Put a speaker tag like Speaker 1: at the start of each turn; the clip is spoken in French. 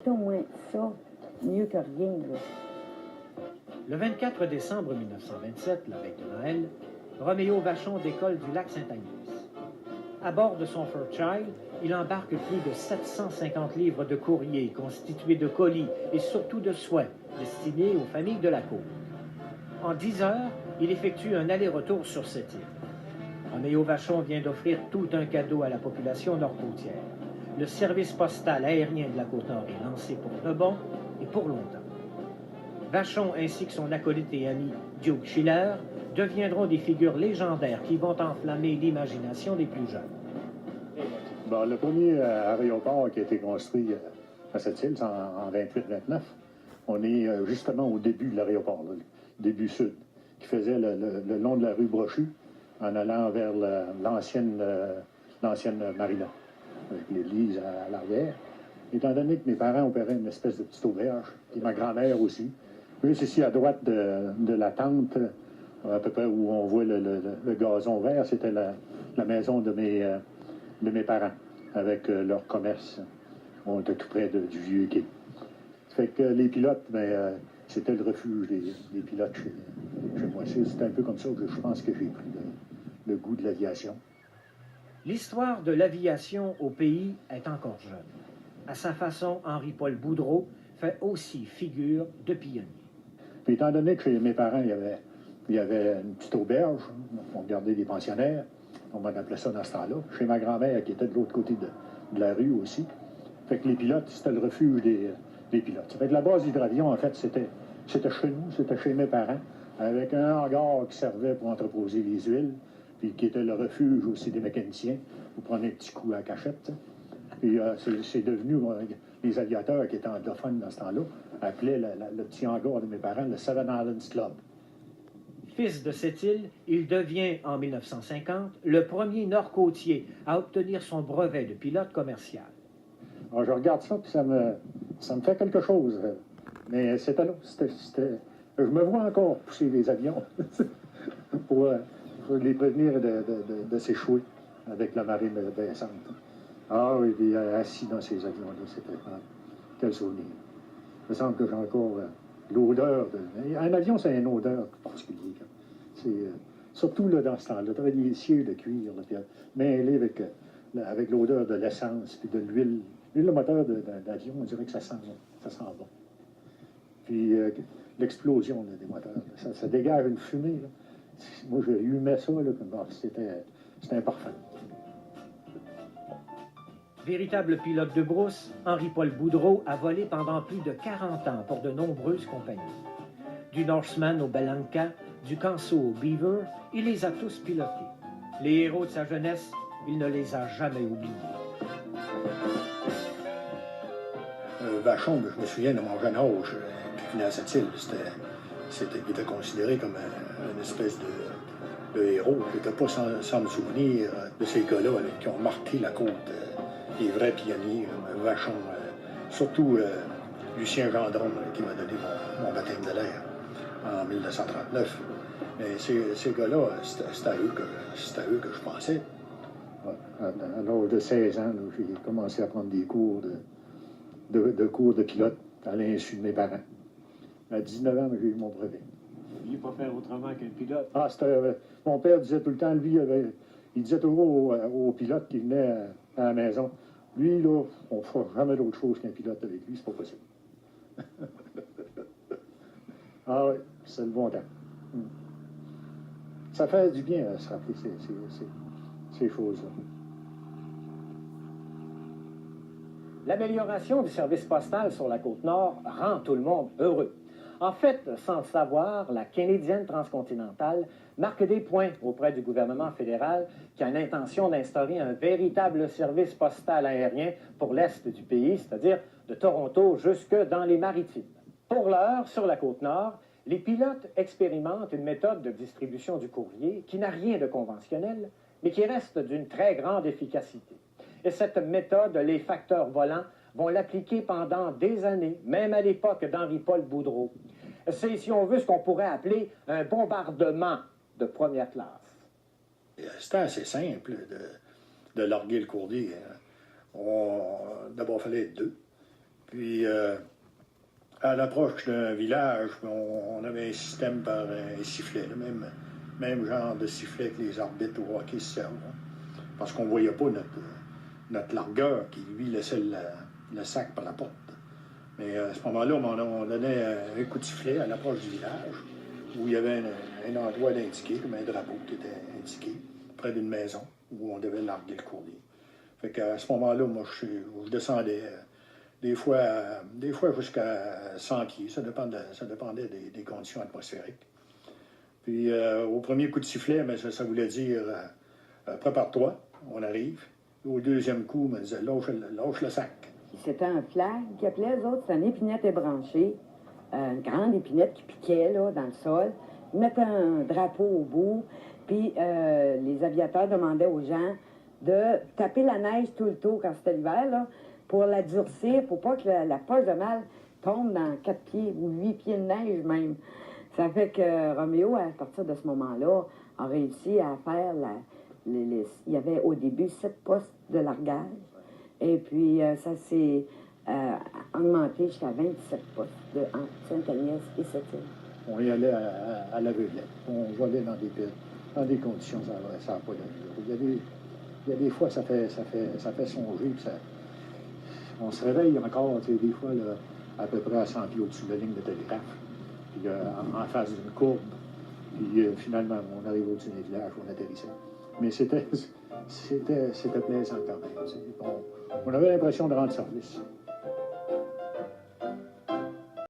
Speaker 1: Au moins ça, mieux que rien, là.
Speaker 2: Le 24 décembre 1927, la veille de Noël, Roméo Vachon décolle du lac Saint-Agnès. À bord de son Fairchild, il embarque plus de 750 livres de courrier constitués de colis et surtout de soins destinés aux familles de la côte. En 10 heures, il effectue un aller-retour sur cette île. Roméo Vachon vient d'offrir tout un cadeau à la population nord-côtière. Le service postal aérien de la Côte-Nord est lancé pour de bon et pour longtemps. Vachon ainsi que son acolyte et ami Duke Schiller deviendront des figures légendaires qui vont enflammer l'imagination des plus jeunes.
Speaker 3: Bon, le premier aéroport qui a été construit à cette île, c'est en 28-29. On est justement au début de l'aéroport, le début sud, qui faisait le long de la rue Brochu, en allant vers l'ancienne marina, avec l'église à l'arrière. Étant donné que mes parents opéraient une espèce de petite auberge, et ma grand-mère aussi, juste ici à droite de la tente, à peu près où on voit le gazon vert, c'était la maison de mes parents, avec leur commerce. On était tout près du vieux quai. Ça fait que les pilotes, c'était le refuge des pilotes chez moi. C'est un peu comme ça que je pense que j'ai pris le goût de l'aviation.
Speaker 2: L'histoire de l'aviation au pays est encore jeune. À sa façon, Henri-Paul Boudreau fait aussi figure de pionnier.
Speaker 3: Puis étant donné que chez mes parents, il y avait une petite auberge, on gardait des pensionnaires, on appelait ça dans ce temps-là. Chez ma grand-mère, qui était de l'autre côté de la rue aussi. Fait que les pilotes, c'était le refuge des pilotes. Ça fait que la base d'hydravion, en fait, c'était chez nous, c'était chez mes parents, avec un hangar qui servait pour entreposer les huiles, puis qui était le refuge aussi des mécaniciens, pour prendre un petit coup à la cachette. Puis c'est devenu, les aviateurs qui étaient anglophones dans ce temps-là, appelaient le petit hangar de mes parents le Seven Islands Club.
Speaker 2: Fils de cette île, il devient, en 1950, le premier nord-côtier à obtenir son brevet de pilote commercial.
Speaker 3: Alors, je regarde ça, puis ça me fait quelque chose. Mais c'était là. Je me vois encore pousser les avions pour les prévenir de s'échouer avec la marée baissante. Ah oui, puis assis dans ces avions-là, c'était quel souvenir. Il me semble que j'ai encore l'odeur de... Un avion, c'est une odeur particulière. C'est surtout là, dans ce temps-là, tu avais des sièges de cuir, là, puis, mêlés avec l'odeur de l'essence, puis de l'huile. L'huile de moteur d'avion, on dirait que ça sent bon. Puis l'explosion des moteurs, ça dégage une fumée. Là. Moi, je humais ça, là, c'était un parfum.
Speaker 2: Véritable pilote de brousse, Henri-Paul Boudreau a volé pendant plus de 40 ans pour de nombreuses compagnies. Du Norseman au Bellanca, du Canso au Beaver, il les a tous pilotés. Les héros de sa jeunesse, il ne les a jamais oubliés.
Speaker 3: Vachon, je me souviens de mon jeune âge, qui venait à cette île, il était considéré comme une espèce de héros. Je n'étais pas sans me souvenir de ces gars-là qui ont marqué la côte, des vrais pionniers, Vachon, surtout Lucien Gendron, qui m'a donné mon baptême de l'air en 1939. Mais ces gars-là, c'est à eux que je pensais. À l'âge de 16 ans, j'ai commencé à prendre des cours cours de pilote à l'insu de mes parents. À 19 ans, j'ai eu mon brevet.
Speaker 2: Il ne pas faire autrement qu'un pilote.
Speaker 3: Ah, mon père disait tout le temps, lui, il disait toujours aux pilotes qui venaient à la maison, lui, là, on ne fera jamais d'autre chose qu'un pilote avec lui, c'est pas possible. Ah oui, c'est le bon temps. Ça fait du bien à se rappeler ces choses-là.
Speaker 2: L'amélioration du service postal sur la Côte-Nord rend tout le monde heureux. En fait, sans le savoir, la Canadienne transcontinentale marque des points auprès du gouvernement fédéral qui a l'intention d'instaurer un véritable service postal aérien pour l'est du pays, c'est-à-dire de Toronto jusque dans les Maritimes. Pour l'heure, sur la Côte-Nord, les pilotes expérimentent une méthode de distribution du courrier qui n'a rien de conventionnel, mais qui reste d'une très grande efficacité. Et cette méthode, les facteurs volants vont l'appliquer pendant des années, même à l'époque d'Henri-Paul Boudreau. C'est, si on veut, ce qu'on pourrait appeler un bombardement de première classe.
Speaker 3: C'était assez simple de larguer le courrier. D'abord, il fallait être deux. Puis, à l'approche d'un village, on avait un système par un sifflet, le même genre de sifflet que les arbitres au hockey se servent. Hein, parce qu'on ne voyait pas notre largueur qui, lui, laissait le sac par la porte. Mais à ce moment-là, on donnait un coup de sifflet à l'approche du village, où il y avait un endroit indiqué, comme un drapeau qui était indiqué, près d'une maison, où on devait larguer le courrier. Fait qu'à ce moment-là, moi, je descendais des fois jusqu'à 100 pieds. Ça dépendait des conditions atmosphériques. Puis au premier coup de sifflet, mais ça voulait dire prépare-toi, on arrive. Au deuxième coup, on me disait lâche le sac.
Speaker 1: C'était un flag qui appelait, eux autres, c'était une épinette ébranchée, une grande épinette qui piquait là, dans le sol. Ils mettaient un drapeau au bout, puis les aviateurs demandaient aux gens de taper la neige tout le tour quand c'était l'hiver, là, pour la durcir, pour pas que la poche de malle tombe dans 4 pieds ou 8 pieds de neige même. Ça fait que Roméo, à partir de ce moment-là, a réussi à faire il y avait au début 7 postes de largage. Et puis, ça s'est augmenté jusqu'à 27 postes entre Sainte-Agnès et Sept-Îles.
Speaker 3: On y allait à l'aveuglette. On volait dans des conditions, ça n'a pas d'allure. Il y a des fois, ça fait songer. Puis on se réveille encore, des fois, là, à peu près à 100 pieds au-dessus de la ligne de télégraphe. Puis en face d'une courbe. Puis finalement, on arrive au-dessus des villages, on atterrissait. Mais c'était plaisant quand même. On avait l'impression de rendre service.